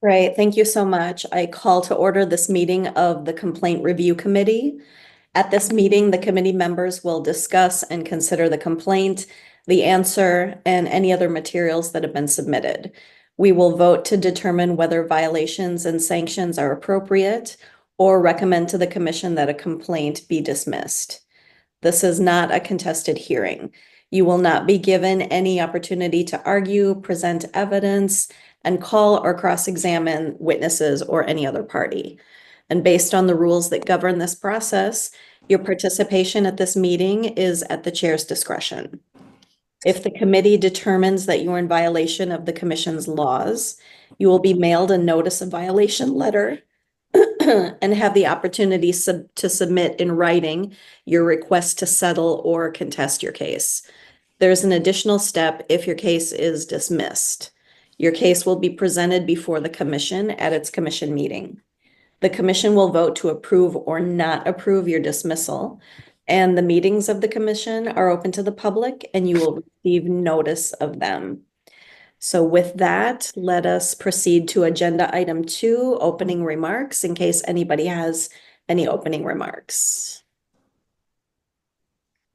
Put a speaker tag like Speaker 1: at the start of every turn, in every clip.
Speaker 1: Right, thank you so much. I call to order this meeting of the Complaint Review Committee. At this meeting, the committee members will discuss and consider the complaint, the answer, and any other materials that have been submitted. We will vote to determine whether violations and sanctions are appropriate or recommend to the commission that a complaint be dismissed. This is not a contested hearing. You will not be given any opportunity to argue, present evidence, and call or cross-examine witnesses or any other party. And based on the rules that govern this process, your participation at this meeting is at the chair's discretion. If the committee determines that you're in violation of the commission's laws, you will be mailed a notice of violation letter and have the opportunity to submit in writing your request to settle or contest your case. There's an additional step if your case is dismissed. Your case will be presented before the commission at its commission meeting. The commission will vote to approve or not approve your dismissal, and the meetings of the commission are open to the public and you will receive notice of them. So with that, let us proceed to agenda item 2, opening remarks, in case anybody has any opening remarks.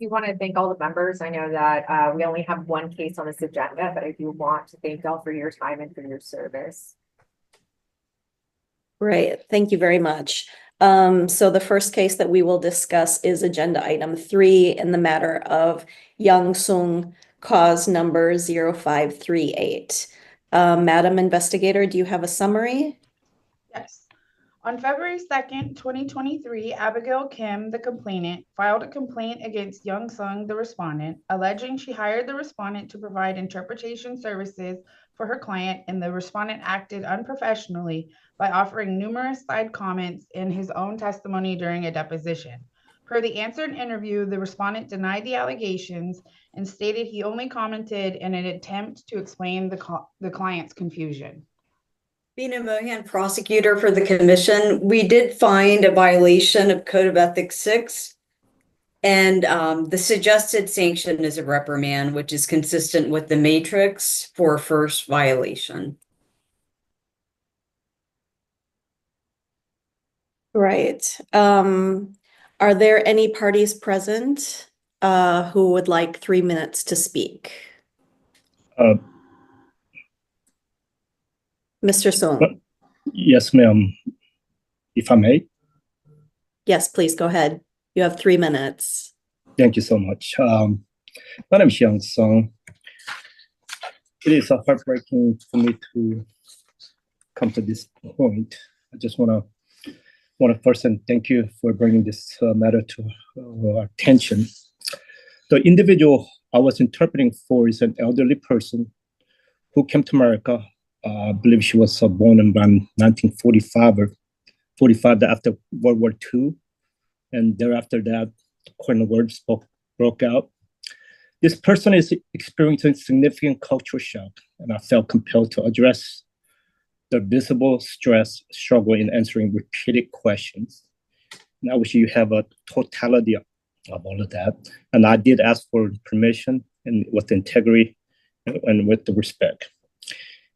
Speaker 2: We want to thank all the members. I know that we only have one case on this agenda, but I do want to thank y'all for your time and for your service.
Speaker 1: Great, thank you very much. So the first case that we will discuss is agenda item 3 in the matter of Young Sung, cause number 0538. Madam Investigator, do you have a summary?
Speaker 3: Yes. On February 2nd, 2023, Abigail Kim, the complainant, filed a complaint against Young Sung, the respondent, alleging she hired the respondent to provide interpretation services for her client, and the respondent acted unprofessionally by offering numerous side comments in his own testimony during a deposition. Per the answered interview, the respondent denied the allegations and stated he only commented in an attempt to explain the client's confusion.
Speaker 4: Being a Mohan prosecutor for the commission, we did find a violation of Code of Ethics 6. And the suggested sanction is a reprimand, which is consistent with the matrix for first violation.
Speaker 1: Right. Are there any parties present who would like 3 minutes to speak? Mr. Sung.
Speaker 5: Yes, ma'am. If I may.
Speaker 1: Yes, please go ahead. You have 3 minutes.
Speaker 5: Thank you so much. My name is Young Sung. It is heartbreaking for me to come to this point. I just want to first thank you for bringing this matter to our attention. The individual I was interpreting for is an elderly person who came to America. I believe she was born in around 1945 or 45 after World War II. And thereafter that, Korean War broke out. This person is experiencing significant cultural shock, and I felt compelled to address the visible stress struggle in answering repeated questions. And I wish you have a totality of all of that. And I did ask for permission and with integrity and with the respect.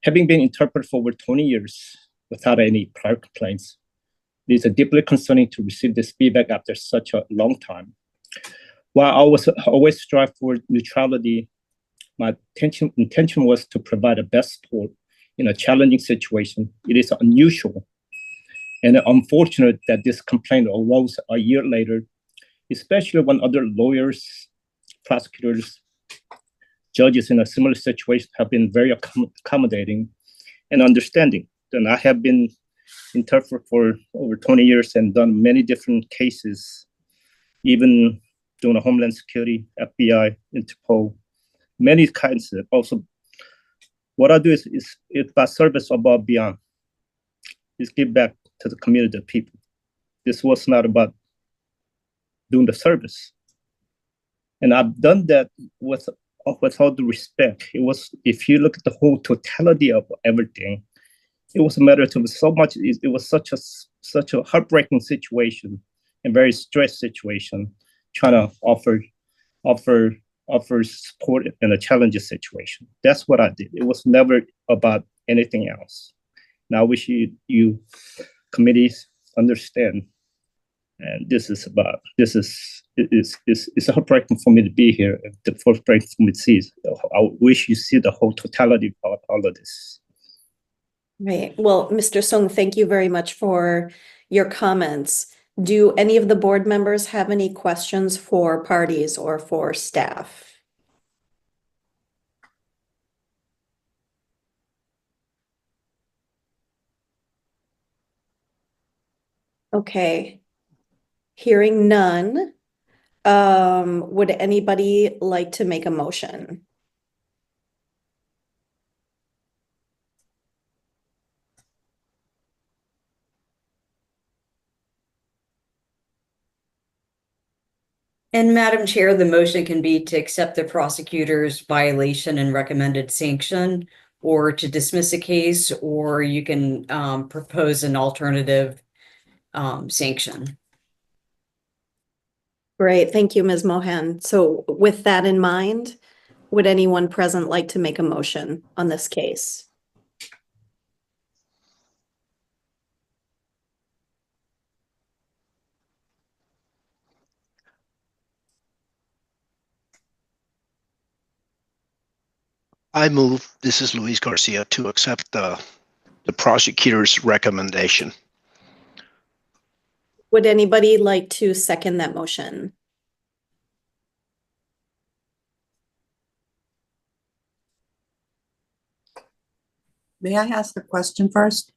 Speaker 5: Having been interpreted for over 20 years without any prior complaints, it is deeply concerning to receive this feedback after such a long time. While I always strive for neutrality, my intention was to provide the best support in a challenging situation. It is unusual and unfortunate that this complaint arose a year later, especially when other lawyers, prosecutors, judges in a similar situation have been very accommodating and understanding. And I have been interpreter for over 20 years and done many different cases, even doing a Homeland Security, FBI, Interpol, many kinds of also. What I do is by service above beyond, is give back to the community of people. This was not about doing the service. And I've done that with all due respect. It was, if you look at the whole totality of everything, it was a matter of so much, it was such a heartbreaking situation and very stressed situation, trying to offer support in a challenging situation. That's what I did. It was never about anything else. Now we should you committees understand. And this is it's heartbreaking for me to be here. The first break for me to see. I wish you see the whole totality of all of this.
Speaker 1: Right. Well, Mr. Sung, thank you very much for your comments. Do any of the board members have any questions for parties or for staff? Okay. Hearing none, would anybody like to make a motion?
Speaker 4: And Madam Chair, the motion can be to accept the prosecutor's violation and recommended sanction, or to dismiss a case, or you can propose an alternative sanction.
Speaker 1: Great, thank you, Ms. Mohan. So with that in mind, would anyone present like to make a motion on this case?
Speaker 6: I move, this is Luis Garcia, to accept the prosecutor's recommendation.
Speaker 1: Would anybody like to second that motion?
Speaker 7: May I ask a question first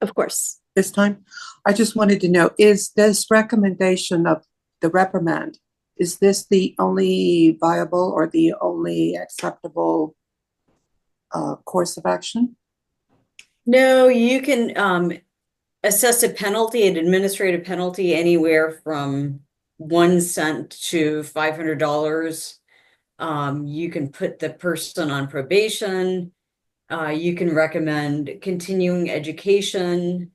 Speaker 1: Of course.
Speaker 7: this time? I just wanted to know, is this recommendation of the reprimand, is this the only viable or the only acceptable course of action?
Speaker 4: No, you can assess a penalty, an administrative penalty, anywhere from 1 cent to $500. You can put the person on probation. You can recommend continuing education.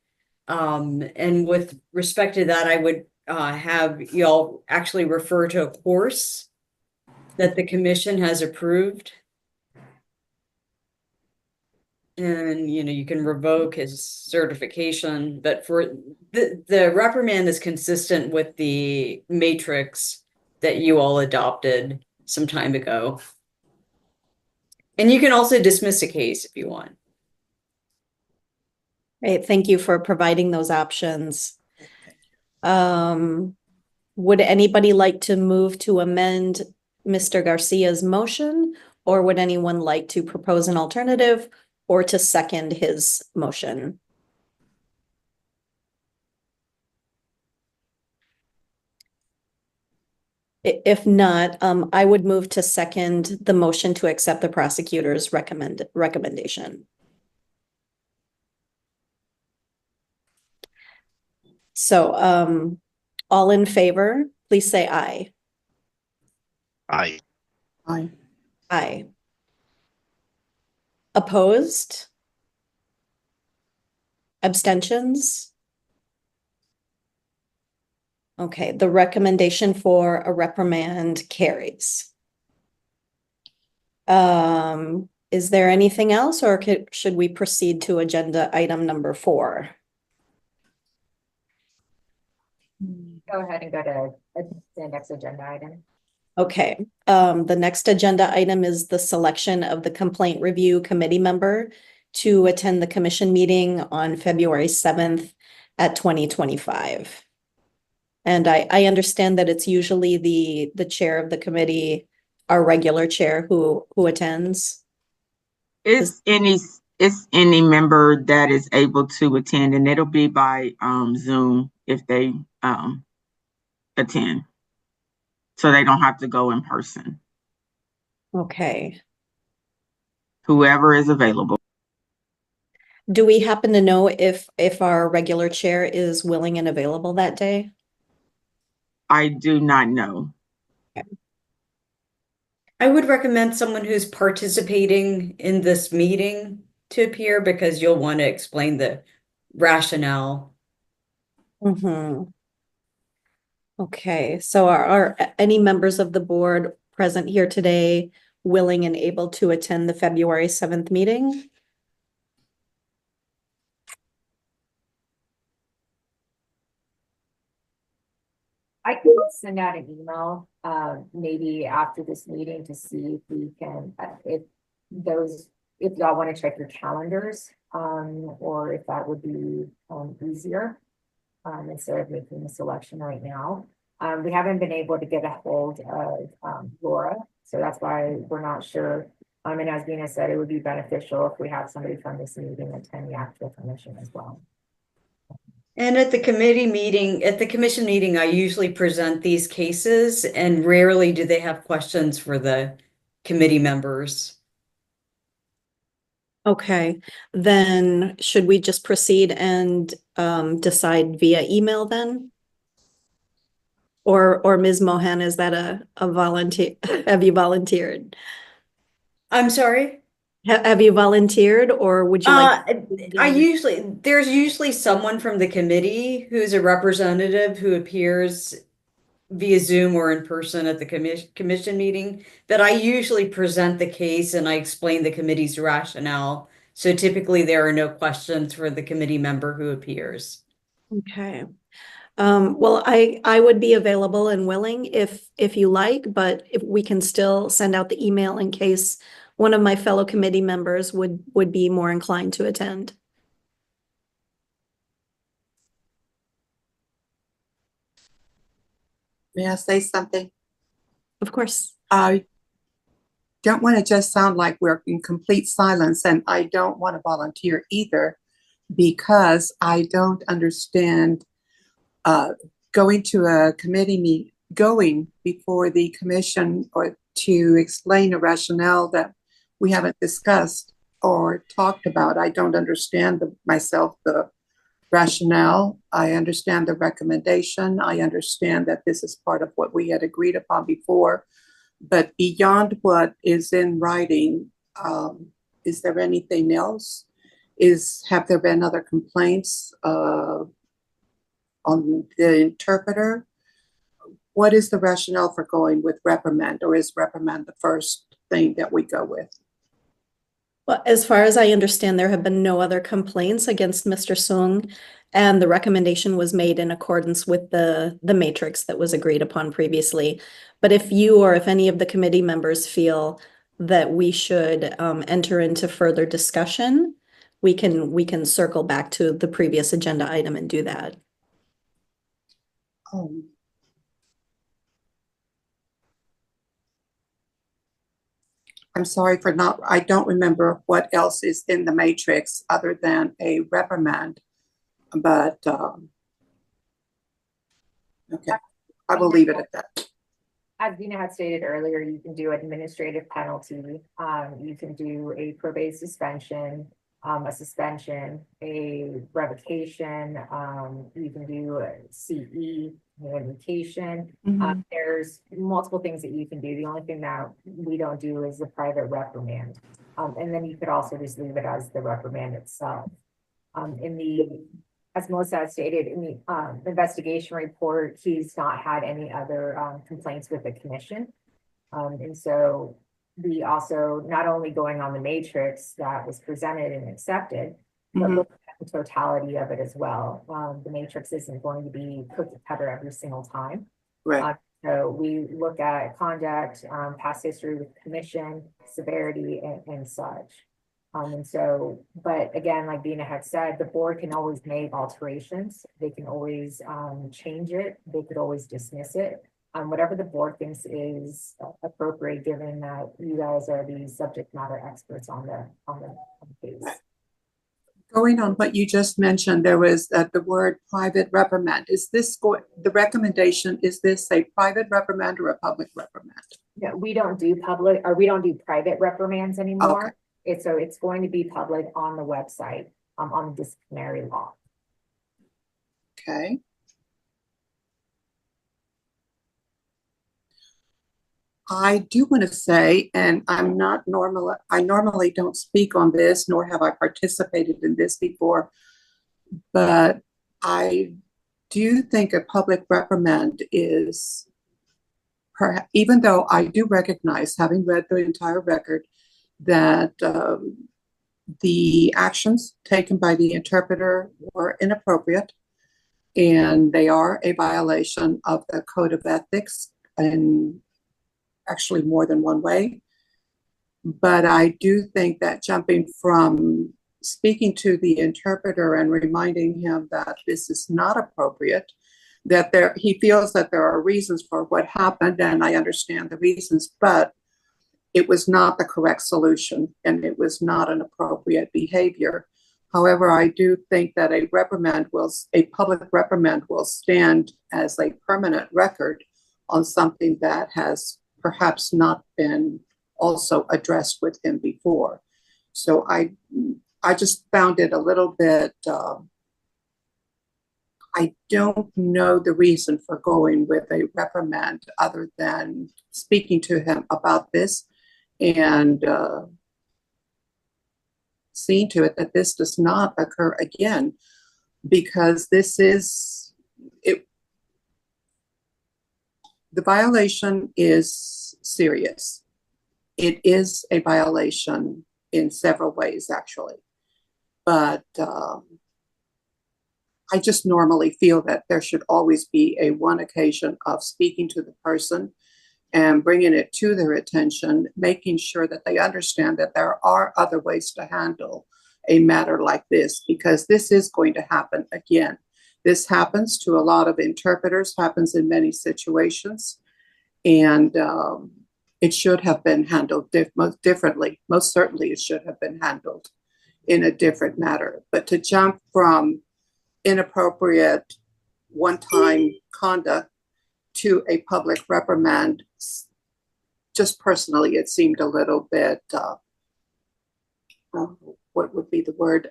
Speaker 4: And with respect to that, I would have y'all actually refer to a course that the commission has approved. And, you can revoke his certification, but for the reprimand is consistent with the matrix that you all adopted some time ago. And you can also dismiss a case if you want.
Speaker 1: Great, thank you for providing those options. Would anybody like to move to amend Mr. Garcia's motion, or would anyone like to propose an alternative or to second his motion? If not, I would move to second the motion to accept the prosecutor's recommendation. So, all in favor, please say aye.
Speaker 6: Aye.
Speaker 7: Aye.
Speaker 1: Aye. Opposed? Abstentions? Okay, the recommendation for a reprimand carries. Is there anything else, or should we proceed to agenda item number 4?
Speaker 2: Go ahead and go to the next agenda item.
Speaker 1: Okay, the next agenda item is the selection of the complaint review committee member to attend the commission meeting on February 7th at 2025. And I understand that it's usually the chair of the committee, our regular chair, who attends.
Speaker 8: It's any member that is able to attend, and it'll be by Zoom if they attend. So they don't have to go in person.
Speaker 1: Okay.
Speaker 8: Whoever is available.
Speaker 1: Do we happen to know if our regular chair is willing and available that day?
Speaker 8: I do not know.
Speaker 4: I would recommend someone who's participating in this meeting to appear, because you'll want to explain the rationale.
Speaker 1: Mm-hmm. Okay, so are any members of the board present here today willing and able to attend the February 7th meeting?
Speaker 2: I can send out an email, maybe after this meeting to see if we can, if y'all want to check your calendars, or if that would be, easier, instead of making the selection right now. We haven't been able to get a hold of, Laura, so that's why we're not sure. And as Dina said, it would be beneficial if we have somebody from this meeting attend the actual commission as well.
Speaker 4: And at the commission meeting, I usually present these cases, and rarely do they have questions for the committee members.
Speaker 1: Okay, then should we just proceed and decide via email then? Or Ms. Mohan, is that a volunteer? Have you volunteered?
Speaker 4: I'm sorry?
Speaker 1: Have you volunteered, or would you like?
Speaker 4: There's usually someone from the committee who's a representative who appears via Zoom or in person at the commission meeting, but I usually present the case and I explain the committee's rationale. So typically there are no questions for the committee member who appears.
Speaker 1: Okay. Well, I would be available and willing if you like, but if we can still send out the email in case one of my fellow committee members would be more inclined to attend.
Speaker 7: May I say something?
Speaker 1: Of course.
Speaker 7: I don't want to just sound like we're in complete silence, and I don't want to volunteer either, because I don't understand going to a committee meeting, going before the commission or to explain a rationale that we haven't discussed or talked about. I don't understand myself the rationale. I understand the recommendation. I understand that this is part of what we had agreed upon before. But beyond what is in writing, is there anything else? Have there been other complaints on the interpreter? What is the rationale for going with reprimand, or is reprimand the first thing that we go with?
Speaker 1: Well, as far as I understand, there have been no other complaints against Mr. Sung, and the recommendation was made in accordance with the matrix that was agreed upon previously. But if you or if any of the committee members feel that we should enter into further discussion, we can circle back to the previous agenda item and do that.
Speaker 7: I'm sorry for I don't remember what else is in the matrix other than a reprimand, but okay, I will leave it at that.
Speaker 2: As Dina had stated earlier, you can do administrative penalty, you can do a probate suspension, a suspension, a revocation, you can do a CE, notification. There's multiple things that you can do. The only thing that we don't do is the private reprimand. And then you could also just leave it as the reprimand itself. As Melissa has stated, in the investigation report, he's not had any other complaints with the commission. And so we also, not only going on the matrix that was presented and accepted, but looking at the totality of it as well. The matrix isn't going to be cookie cutter every single time.
Speaker 7: Right.
Speaker 2: So we look at conduct, past history with commission, severity, and such. And so, but again, like Dina had said, the board can always make alterations. They can always change it. They could always dismiss it. Whatever the board thinks is appropriate, given that you guys are the subject matter experts on the case.
Speaker 7: Going on what you just mentioned, there was the word private reprimand. Is this the recommendation? Is this a private reprimand or a public reprimand?
Speaker 2: No, we don't do public, or we don't do private reprimands anymore.
Speaker 7: Okay.
Speaker 2: It's going to be public on the website, on the disciplinary law.
Speaker 7: Okay. I do want to say, and I normally don't speak on this, nor have I participated in this before, but I do think a public reprimand is, even though I do recognize, having read the entire record, that the actions taken by the interpreter were inappropriate, And they are a violation of the Code of Ethics in actually more than one way. But I do think that jumping from speaking to the interpreter and reminding him that this is not appropriate, that he feels that there are reasons for what happened, and I understand the reasons, but it was not the correct solution and it was not an appropriate behavior. However, I do think that a public reprimand will stand as a permanent record on something that has perhaps not been also addressed with him before. So I just found it a little bit, I don't know the reason for going with a reprimand other than speaking to him about this and seeing to it that this does not occur again, because the violation is serious. It is a violation in several ways, actually. But I just normally feel that there should always be a one occasion of speaking to the person and bringing it to their attention, making sure that they understand that there are other ways to handle a matter like this, because this is going to happen again. This happens to a lot of interpreters, happens in many situations, and it should have been handled differently. Most certainly it should have been handled in a different manner. But to jump from inappropriate one-time conduct to a public reprimand, just personally, it seemed a little bit, what would be the word?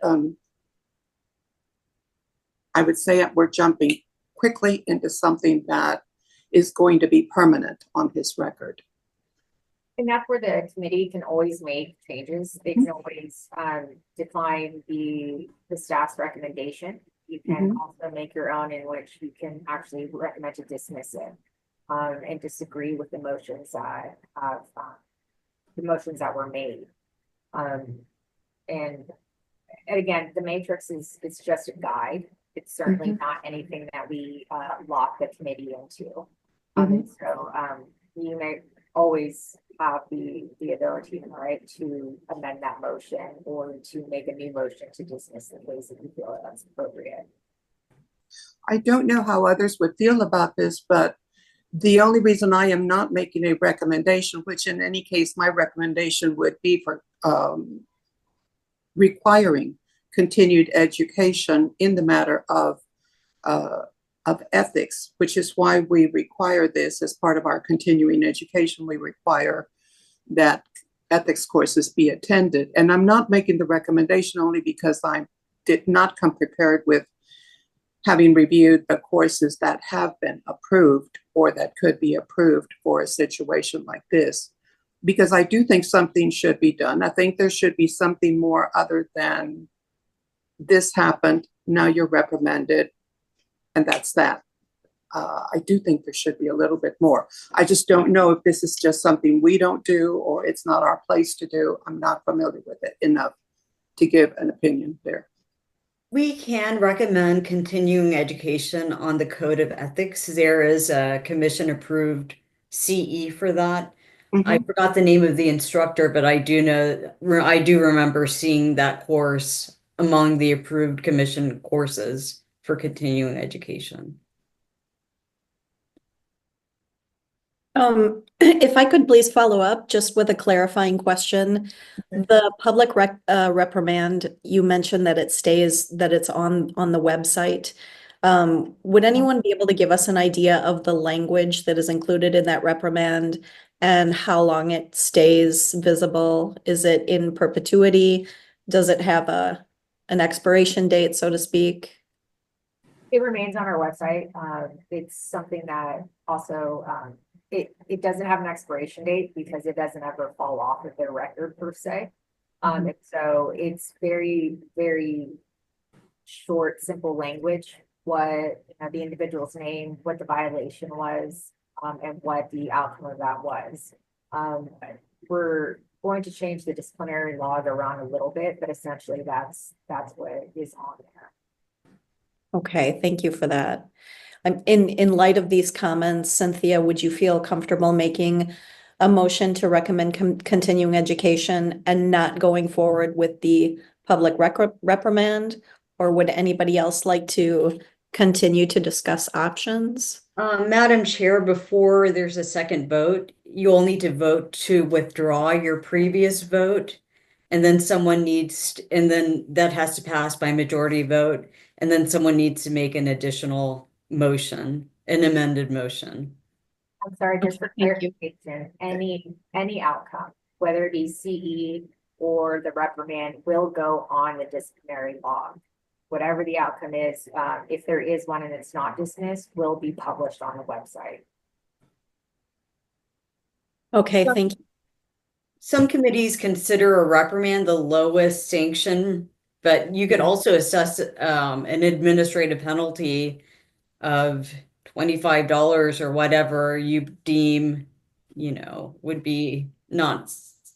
Speaker 7: I would say we're jumping quickly into something that is going to be permanent on his record.
Speaker 2: And that's where the committee can always make changes. They can always decline the staff's recommendation. You can also make your own, in which you can actually recommend to dismiss it and disagree with the motions that were made. And again, the matrix is just a guide. It's certainly not anything that we lock the committee into. And so you may always have the ability, right, to amend that motion or to make a new motion to dismiss the case if you feel that that's appropriate.
Speaker 7: I don't know how others would feel about this, but the only reason I am not making a recommendation, which in any case, my recommendation would be for requiring continued education in the matter of ethics, which is why we require this as part of our continuing education. We require that ethics courses be attended. And I'm not making the recommendation only because I did not come prepared with having reviewed the courses that have been approved or that could be approved for a situation like this, because I do think something should be done. I think there should be something more other than this happened, now you're reprimanded, and that's that. I do think there should be a little bit more. I just don't know if this is just something we don't do or it's not our place to do. I'm not familiar with it enough to give an opinion there.
Speaker 4: We can recommend continuing education on the Code of Ethics. There is a commission-approved CE for that. I forgot the name of the instructor, but I do remember seeing that course among the approved commission courses for continuing education.
Speaker 1: If I could please follow up just with a clarifying question. The public reprimand, you mentioned that it's on the website. Would anyone be able to give us an idea of the language that is included in that reprimand and how long it stays visible? Is it in perpetuity? Does it have an expiration date, so to speak?
Speaker 2: It remains on our website. It's something that also it doesn't have an expiration date because it doesn't ever fall off of their record per se. And so it's very, very short, simple language, what the individual's name, what the violation was, and what the outcome of that was. We're going to change the disciplinary log around a little bit, but essentially that's what is on there.
Speaker 1: Okay, thank you for that. In light of these comments, Cynthia, would you feel comfortable making a motion to recommend continuing education and not going forward with the public reprimand? Or would anybody else like to continue to discuss options?
Speaker 4: Madam Chair, before there's a second vote, you'll need to vote to withdraw your previous vote. And then and then that has to pass by majority vote. And then someone needs to make an additional motion, an amended motion.
Speaker 2: I'm sorry, just for
Speaker 1: Okay, thank you.
Speaker 2: clarification, any outcome, whether it be CE or the reprimand, will go on the disciplinary log. Whatever the outcome is, if there is one and it's not dismissed, will be published on the website.
Speaker 1: Okay, thank you.
Speaker 4: Some committees consider a reprimand the lowest sanction, but you could also assess an administrative penalty of $25 or whatever you deem, would be not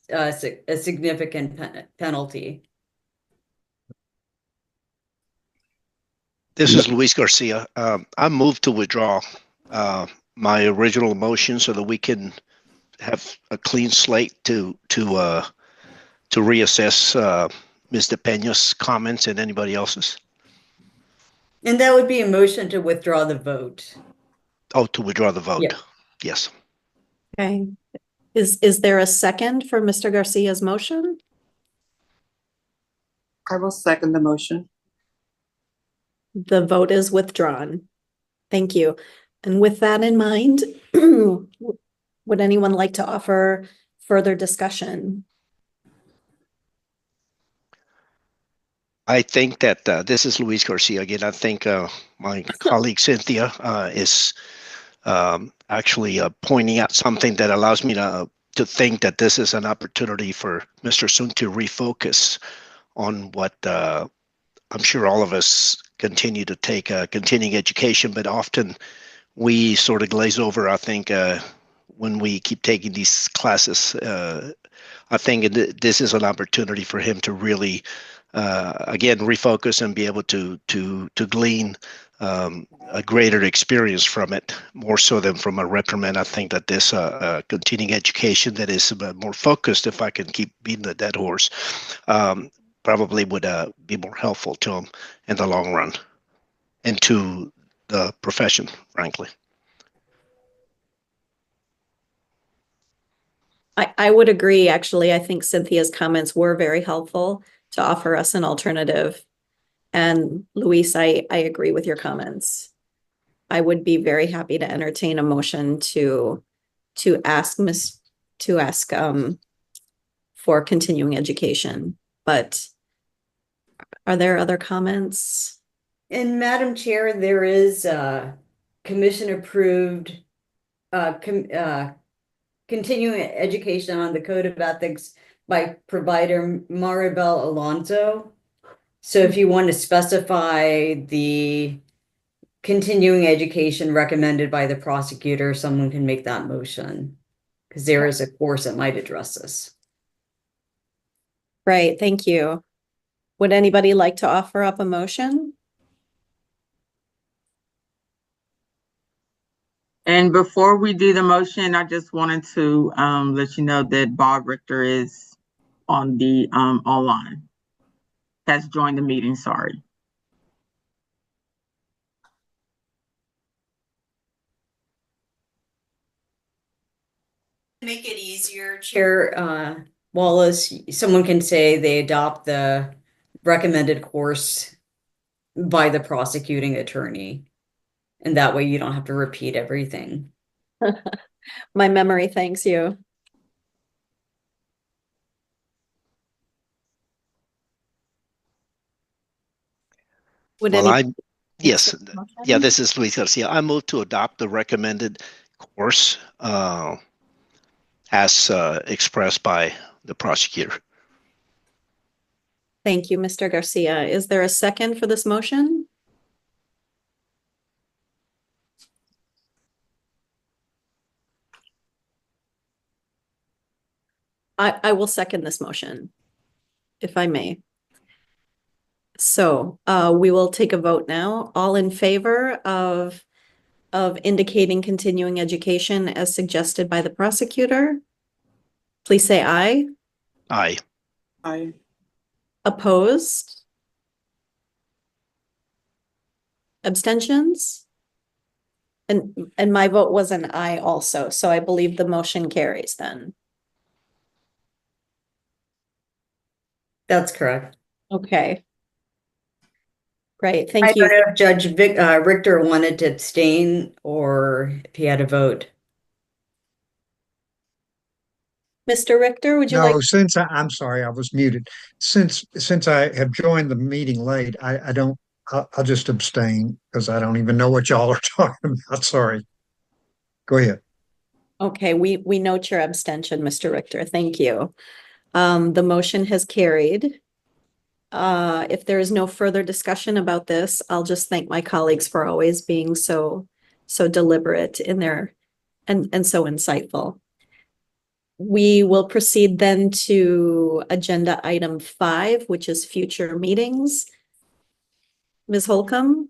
Speaker 4: a significant penalty.
Speaker 6: This is Luis Garcia. I move to withdraw my original motion so that we can have a clean slate to reassess Mr. Peña's comments and anybody else's.
Speaker 4: And that would be a motion to withdraw the vote.
Speaker 6: Oh, to withdraw the vote.
Speaker 4: Yeah.
Speaker 6: Yes.
Speaker 1: Okay. Is there a second for Mr. Garcia's motion?
Speaker 7: I will second the motion.
Speaker 1: The vote is withdrawn. Thank you. And with that in mind, would anyone like to offer further discussion?
Speaker 6: I think that this is Luis Garcia again. I think my colleague Cynthia is actually pointing out something that allows me to think that this is an opportunity for Mr. Sung to refocus on what I'm sure all of us continue to take continuing education, but often we sort of glaze over, I think, when we keep taking these classes. I think this is an opportunity for him to really again refocus and be able to glean a greater experience from it, more so than from a reprimand. I think that this continuing education that is more focused, if I can keep beating the dead horse, probably would be more helpful to him in the long run and to the profession, frankly.
Speaker 1: I would agree, actually. I think Cynthia's comments were very helpful to offer us an alternative. And Luis, I agree with your comments. I would be very happy to entertain a motion to ask for continuing education. But are there other comments?
Speaker 4: And Madam Chair, there is commission approved continuing education on the Code of Ethics by provider Maribel Alonso. So if you want to specify the continuing education recommended by the prosecutor, someone can make that motion, because there is a course that might address this.
Speaker 1: Right, thank you. Would anybody like to offer up a motion?
Speaker 8: And before we do the motion, I just wanted to let you know that Bob Richter is on the online. Has joined the meeting, sorry.
Speaker 4: To make it easier, Chair Wallace, someone can say they adopt the recommended course by the prosecuting attorney. And that way you don't have to repeat everything.
Speaker 1: My memory thanks you. Would
Speaker 6: Well,
Speaker 1: any?
Speaker 6: yes, yeah, this is Luis Garcia. I move to adopt the recommended course as expressed by the prosecutor.
Speaker 1: Thank you, Mr. Garcia. Is there a second for this motion? I will second this motion, if I may. So we will take a vote now. All in favor of indicating continuing education as suggested by the prosecutor? Please say aye.
Speaker 6: Aye.
Speaker 7: I,
Speaker 1: Opposed? Abstentions? And my vote was an aye also, so I believe the motion carries then.
Speaker 4: That's correct.
Speaker 1: Okay. Great,
Speaker 4: I
Speaker 1: thank
Speaker 4: don't
Speaker 1: you.
Speaker 4: know if Judge Richter wanted to abstain or if he had a vote.
Speaker 1: Mr. Richter, would you like?
Speaker 9: No, I'm sorry, I was muted. Since I have joined the meeting late, I don't, I'll just abstain because I don't even know what y'all are talking about. Sorry. Go ahead.
Speaker 1: Okay, we note your abstention, Mr. Richter. Thank you. The motion has carried. If there is no further discussion about this, I'll just thank my colleagues for always being so deliberate in their and so insightful. We will proceed then to agenda item 5, which is future meetings. Ms. Holcomb?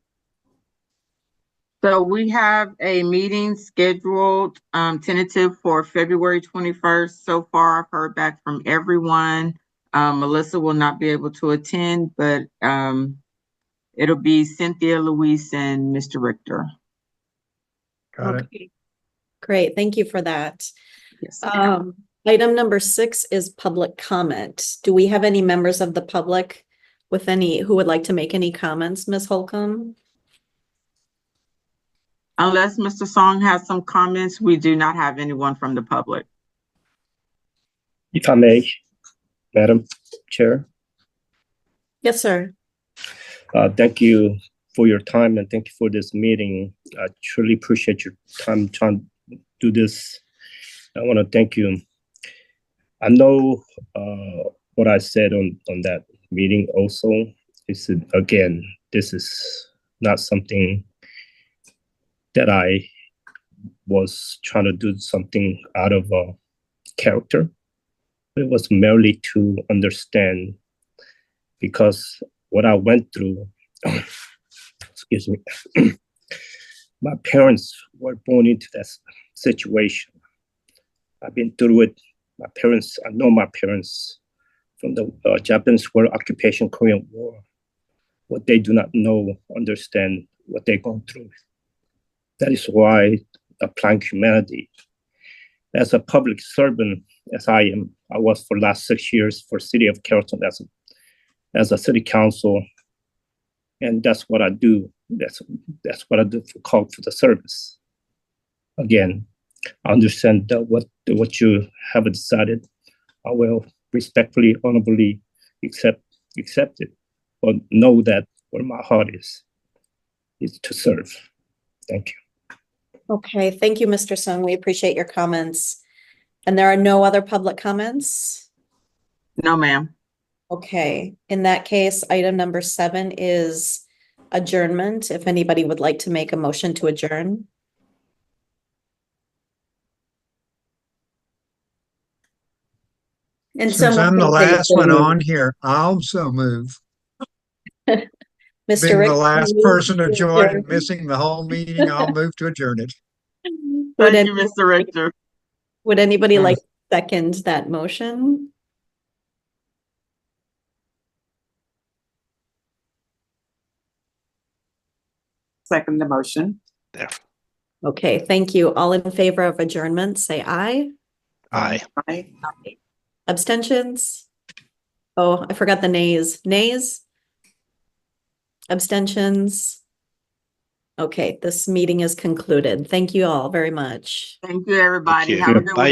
Speaker 8: So we have a meeting scheduled, tentative for February 21st. So far, I've heard back from everyone. Melissa will not be able to attend, but it'll be Cynthia, Luis, and Mr. Richter.
Speaker 9: Got it.
Speaker 1: Okay. Great, thank you for that.
Speaker 8: Yes.
Speaker 1: Item number 6 is public comment. Do we have any members of the public with any who would like to make any comments, Ms. Holcomb?
Speaker 8: Unless Mr. Song has some comments, we do not have anyone from the public.
Speaker 5: If I may, Madam Chair,
Speaker 1: Yes, sir.
Speaker 5: thank you for your time and thank you for this meeting. I truly appreciate your time trying to do this. I want to thank you. I know what I said on that meeting also. Is again, this is not something that I was trying to do something out of character. It was merely to understand, because what I went through, excuse me, my parents were born into that situation. I've been through it. My parents, I know my parents from the Japanese War occupation, Korean War. What they do not know, understand what they're going through. That is why applying humanity. As a public servant, as I am, I was for the last 6 years for City of Carrollton as a city council, and that's what I do. That's what I do for the service. Again, I understand that what you have decided. I will respectfully, honorably accept it, but know that where my heart is to serve. Thank you.
Speaker 1: Okay, thank you, Mr. Sung. We appreciate your comments. And there are no other public comments?
Speaker 8: No, ma'am.
Speaker 1: Okay, in that case, item number 7 is adjournment. If anybody would like to make a motion to adjourn.
Speaker 4: And
Speaker 9: Since
Speaker 4: someone
Speaker 9: I'm the
Speaker 4: can say
Speaker 9: last
Speaker 4: so
Speaker 9: one
Speaker 4: moved.
Speaker 9: on here, I'll so move.
Speaker 1: Mr.
Speaker 9: Being
Speaker 1: Rick,
Speaker 9: the last
Speaker 1: can you
Speaker 9: person to join and
Speaker 1: adjourn?
Speaker 9: missing the whole meeting, I'll move to adjourn it.
Speaker 1: Would
Speaker 8: Thank you, Mr. Richter.
Speaker 1: Would anybody like to second that motion?
Speaker 7: second the motion.
Speaker 1: Okay, thank you. All in favor of adjournment, say aye.
Speaker 6: Aye.
Speaker 7: I,
Speaker 1: Abstentions? Oh, I forgot the nays. Nays? Abstentions? Okay, this meeting is concluded. Thank you all very much.
Speaker 8: Thank you, everybody.
Speaker 6: Thank you.
Speaker 8: Have a good
Speaker 6: Bye.
Speaker 8: week.